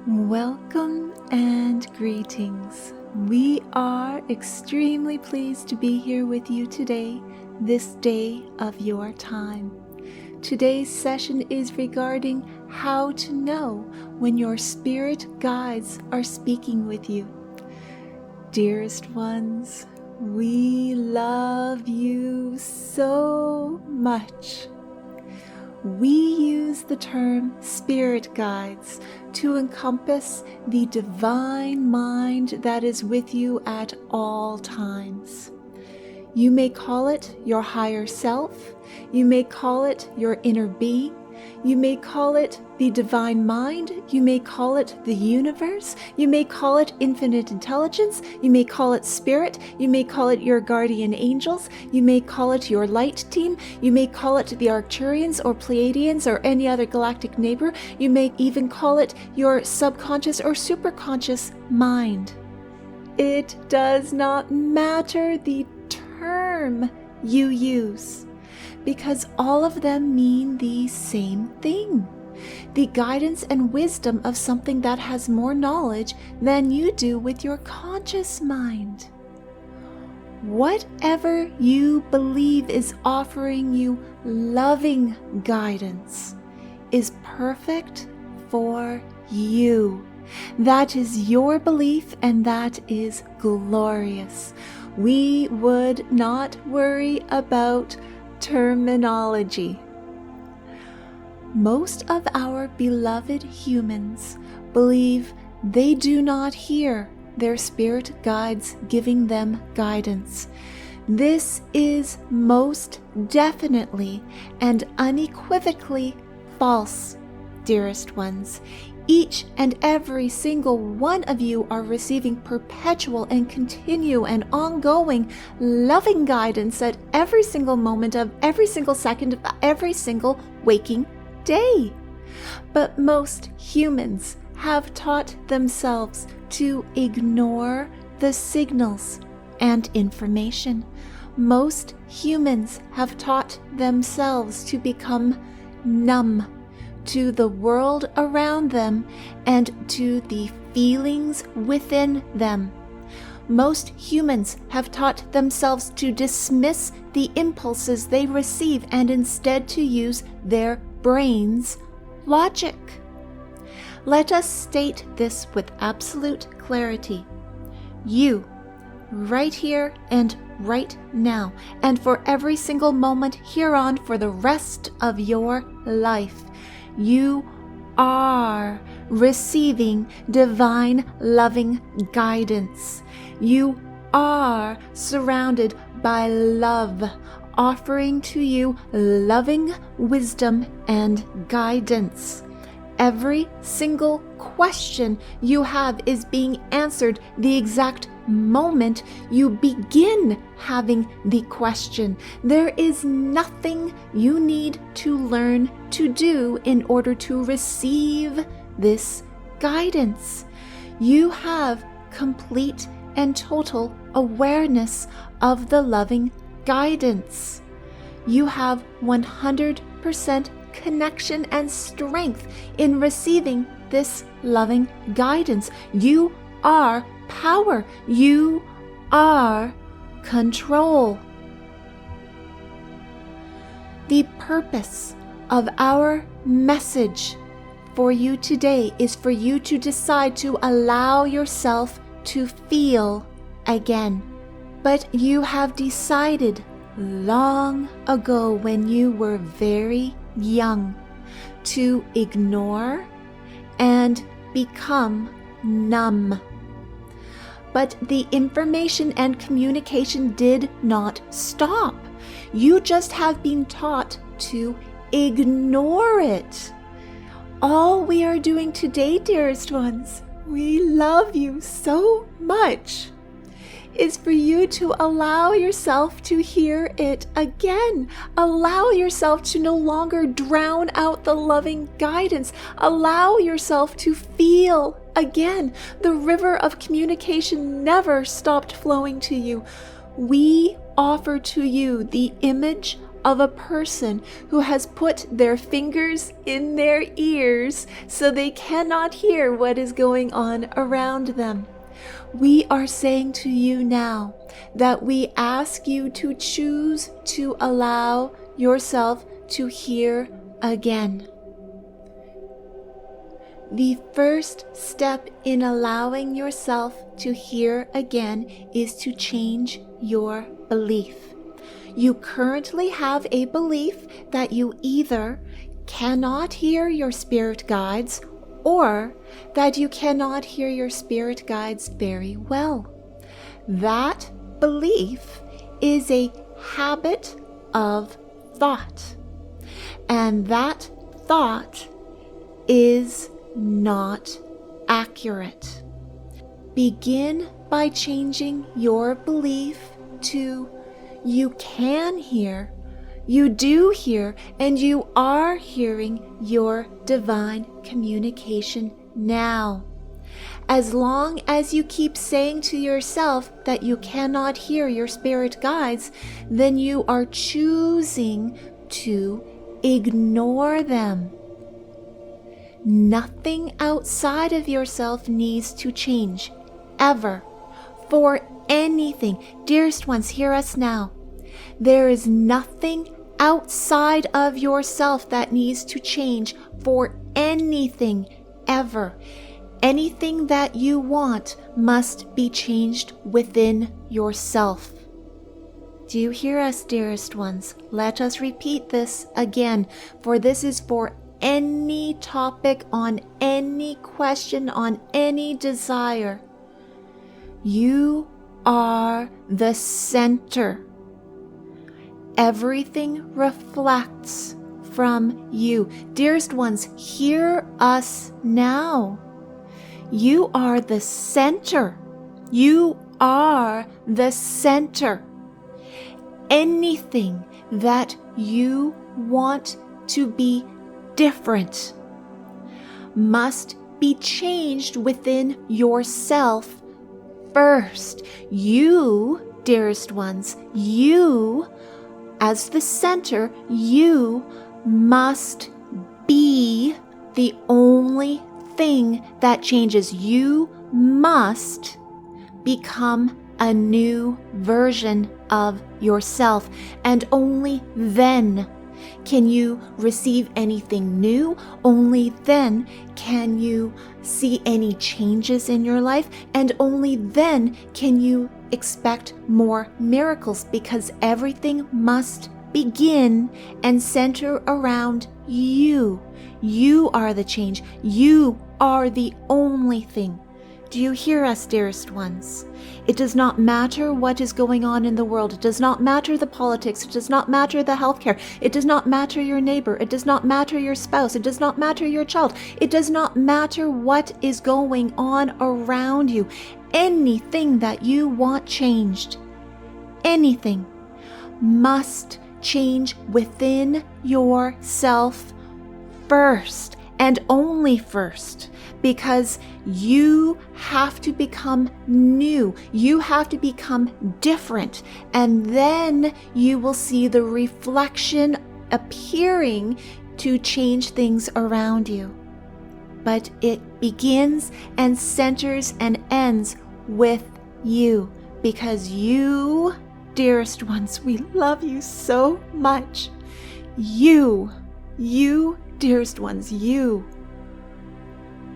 Welcome and greetings. We are extremely pleased to be here with you today, this day of your time. Today's session is regarding how to know when your spirit guides are speaking with you. Dearest ones, we love you so much. We use the term spirit guides to encompass the divine mind that is with you at all times. You may call it your higher self, you may call it your inner being, you may call it the divine mind, you may call it the universe, you may call it infinite intelligence, you may call it spirit, you may call it your guardian angels, you may call it your light team, you may call it the Arcturians or Pleiadians or any other galactic neighbor, you may even call it your subconscious or superconscious mind. It does not matter the term you use, because all of them mean the same thing. The guidance and wisdom of something that has more knowledge than you do with your conscious mind. Whatever you believe is offering you loving guidance is perfect for you. That is your belief, and that is glorious. We would not worry about terminology. Most of our beloved humans believe they do not hear their spirit guides giving them guidance. This is most definitely and unequivocally false, dearest ones. Each and every single one of you are receiving perpetual and continual and ongoing loving guidance at every single moment of every single second of every single waking day. But most humans have taught themselves to ignore the signals and information. Most humans have taught themselves to become numb to the world around them and to the feelings within them. Most humans have taught themselves to dismiss the impulses they receive and instead to use their brain's logic. Let us state this with absolute clarity. You, right here and right now, and for every single moment hereon for the rest of your life, you are receiving divine loving guidance. You are surrounded by love, offering to you loving wisdom and guidance. Every single question you have is being answered the exact moment you begin having the question. There is nothing you need to learn to do in order to receive this guidance. You have complete and total awareness of the loving guidance. You have 100% connection and strength in receiving this loving guidance. You are power. You are control. The purpose of our message for you today is for you to decide to allow yourself to feel again. But you have decided long ago when you were very young to ignore and become numb. But the information and communication did not stop. You just have been taught to ignore it. All we are doing today, dearest ones, we love you so much, is for you to allow yourself to hear it again. Allow yourself to no longer drown out the loving guidance. Allow yourself to feel again. The river of communication never stopped flowing to you. We offer to you the image of a person who has put their fingers in their ears so they cannot hear what is going on around them. We are saying to you now that we ask you to choose to allow yourself to hear again. The first step in allowing yourself to hear again is to change your belief. You currently have a belief that you either cannot hear your spirit guides or that you cannot hear your spirit guides very well. That belief is a habit of thought, and that thought is not accurate. Begin by changing your belief to you can hear, you do hear, and you are hearing your divine communication now. As long as you keep saying to yourself that you cannot hear your spirit guides, then you are choosing to ignore them. Nothing outside of yourself needs to change, ever, for anything. Dearest ones, hear us now. There is nothing outside of yourself that needs to change for anything, ever. Anything that you want must be changed within yourself. Do you hear us, dearest ones? Let us repeat this again, for this is for any topic, on any question, on any desire. You are the center. Everything reflects from you. Dearest ones, hear us now. You are the center. You are the center. Anything that you want to be different must be changed within yourself first. You, dearest ones, you, as the center, you must be the only thing that changes. You must become a new version of yourself, and only then can you receive anything new. Only then can you see any changes in your life, and only then can you expect more miracles, because everything must begin and center around you. You are the change. You are the only thing. Do you hear us, dearest ones? It does not matter what is going on in the world. It does not matter the politics. It does not matter the healthcare. It does not matter your neighbor. It does not matter your spouse. It does not matter your child. It does not matter what is going on around you. Anything that you want changed, anything, must change within yourself first, and only first, because you have to become new. You have to become different, and then you will see the reflection appearing to change things around you. But it begins and centers and ends with you, because you, dearest ones, we love you so much. You, dearest ones, you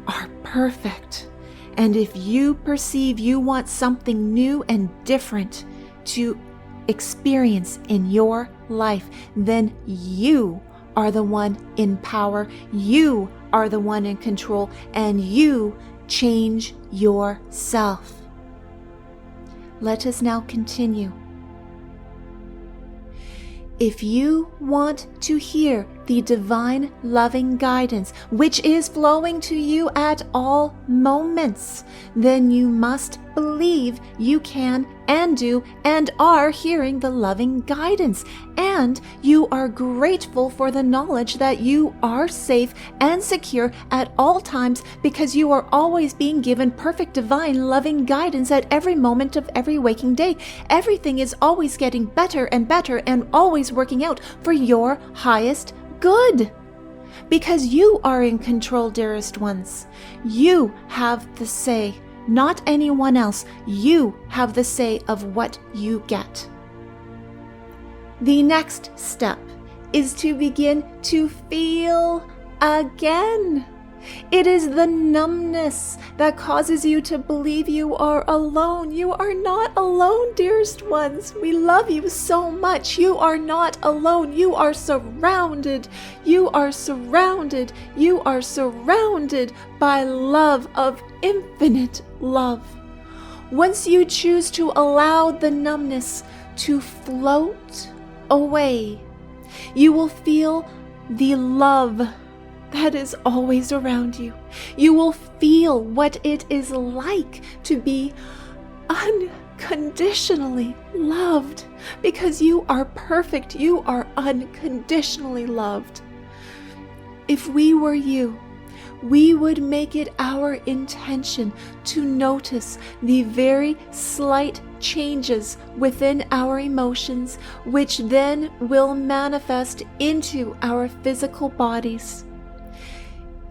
are perfect. And if you perceive you want something new and different to experience in your life, then you are the one in power. You are the one in control, and you change yourself. Let us now continue. If you want to hear the divine loving guidance, which is flowing to you at all moments, then you must believe you can and do and are hearing the loving guidance, and you are grateful for the knowledge that you are safe and secure at all times, because you are always being given perfect divine loving guidance at every moment of every waking day. Everything is always getting better and better and always working out for your highest good. Because you are in control, dearest ones. You have the say, not anyone else. You have the say of what you get. The next step is to begin to feel again. It is the numbness that causes you to believe you are alone. You are not alone, dearest ones. We love you so much. You are not alone. You are surrounded. You are surrounded. You are surrounded by love of infinite love. Once you choose to allow the numbness to float away, you will feel the love that is always around you. You will feel what it is like to be unconditionally loved, because you are perfect. You are unconditionally loved. If we were you, we would make it our intention to notice the very slight changes within our emotions, which then will manifest into our physical bodies.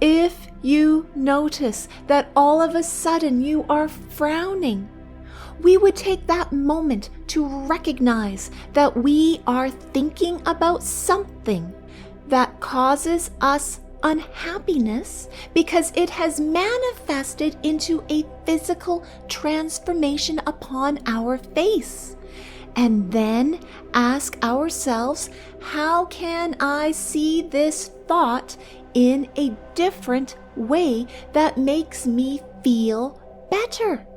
If you notice that all of a sudden you are frowning, we would take that moment to recognize that we are thinking about something that causes us unhappiness, because it has manifested into a physical transformation upon our face. And then ask ourselves, how can I see this thought in a different way that makes me feel better?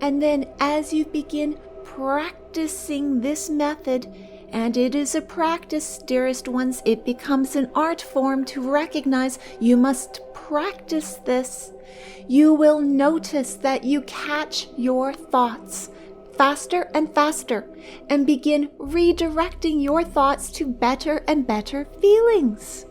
And then as you begin practicing this method, and it is a practice, dearest ones, it becomes an art form to recognize you must practice this, you will notice that you catch your thoughts faster and faster and begin redirecting your thoughts to better and better feelings.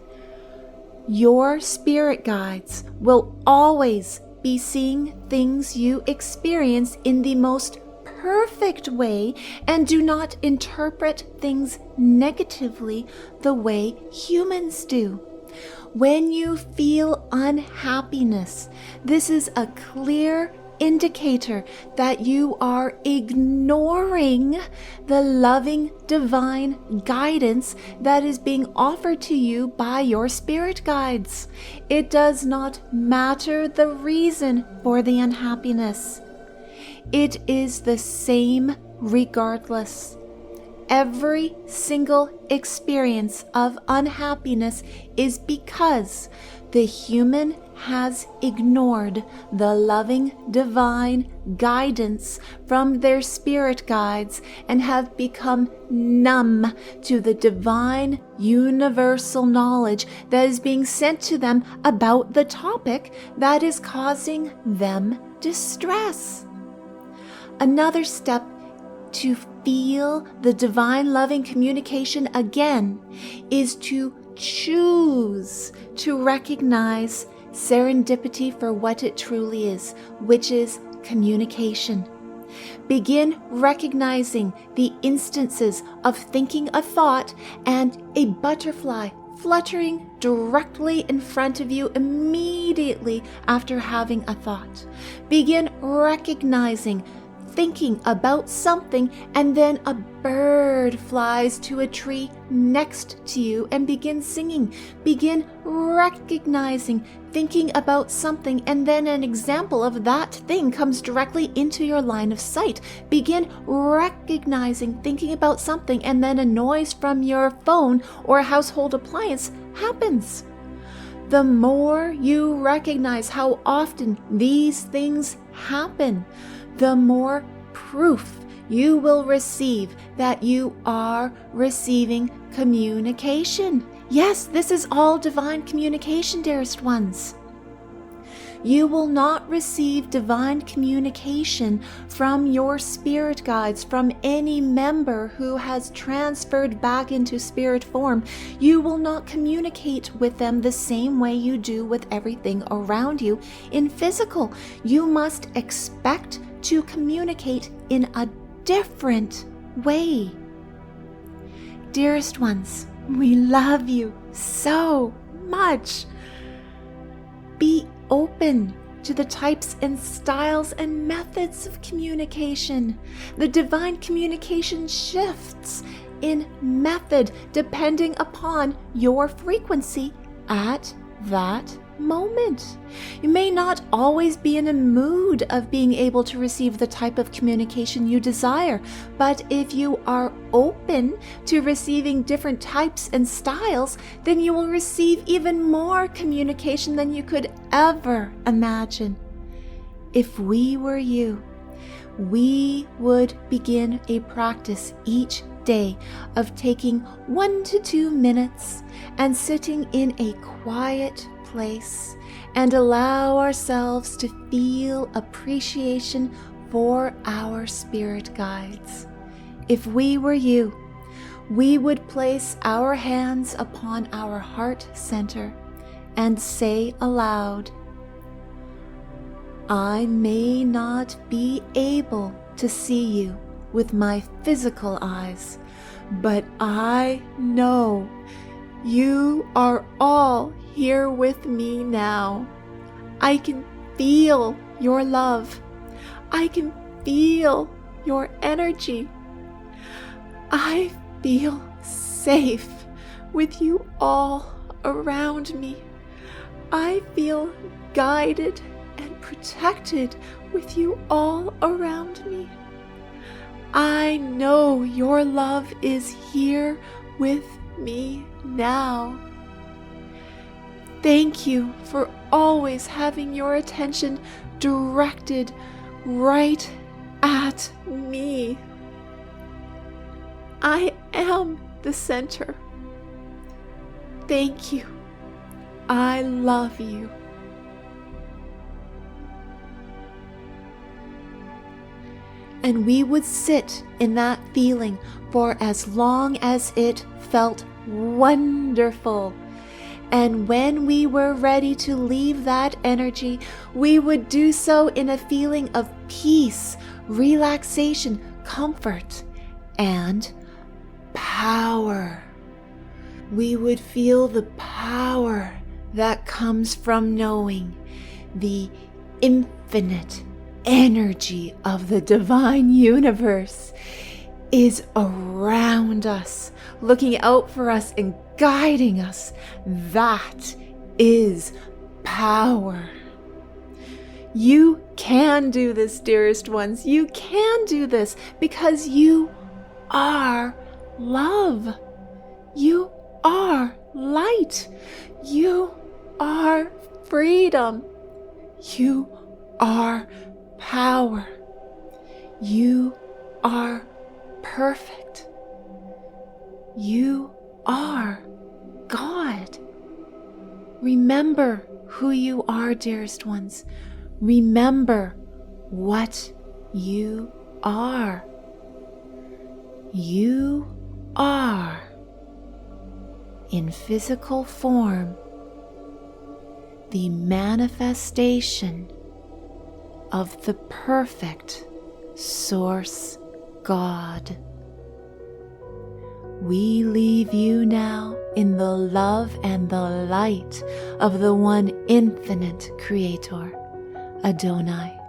Your spirit guides will always be seeing things you experience in the most perfect way, and do not interpret things negatively the way humans do. When you feel unhappiness, this is a clear indicator that you are ignoring the loving divine guidance that is being offered to you by your spirit guides. It does not matter the reason for the unhappiness. It is the same regardless. Every single experience of unhappiness is because the human has ignored the loving divine guidance from their spirit guides and have become numb to the divine universal knowledge that is being sent to them about the topic that is causing them distress. Another step to feel the divine loving communication again is to choose to recognize serendipity for what it truly is, which is communication. Begin recognizing the instances of thinking a thought and a butterfly fluttering directly in front of you immediately after having a thought. Begin recognizing thinking about something and then a bird flies to a tree next to you and begins singing. Begin recognizing thinking about something and then an example of that thing comes directly into your line of sight. Begin recognizing thinking about something and then a noise from your phone or a household appliance happens. The more you recognize how often these things happen, the more proof you will receive that you are receiving communication. Yes, this is all divine communication, dearest ones. You will not receive divine communication from your spirit guides, from any member who has transferred back into spirit form. You will not communicate with them the same way you do with everything around you in physical. You must expect to communicate in a different way. Dearest ones, we love you so much. Be open to the types and styles and methods of communication. The divine communication shifts in method depending upon your frequency at that moment. You may not always be in a mood of being able to receive the type of communication you desire, but if you are open to receiving different types and styles, then you will receive even more communication than you could ever imagine. If we were you, we would begin a practice each day of taking 1 to 2 minutes and sitting in a quiet place and allow ourselves to feel appreciation for our spirit guides. If we were you, we would place our hands upon our heart center and say aloud, I may not be able to see you with my physical eyes, but I know you are all here with me now. I can feel your love. I can feel your energy. I feel safe with you all around me. I feel guided and protected with you all around me. I know your love is here with me now. Thank you for always having your attention directed right at me. I am the center. Thank you. I love you. And we would sit in that feeling for as long as it felt wonderful. And when we were ready to leave that energy, we would do so in a feeling of peace, relaxation, comfort, and power. We would feel the power that comes from knowing the infinite energy of the divine universe is around us, looking out for us and guiding us. That is power. You can do this, dearest ones. You can do this because you are love. You are light. You are freedom. You are power. You are perfect. You are God. Remember who you are, dearest ones. Remember what you are. You are, in physical form, the manifestation of the perfect Source God. We leave you now in the love and the light of the one infinite Creator, Adonai.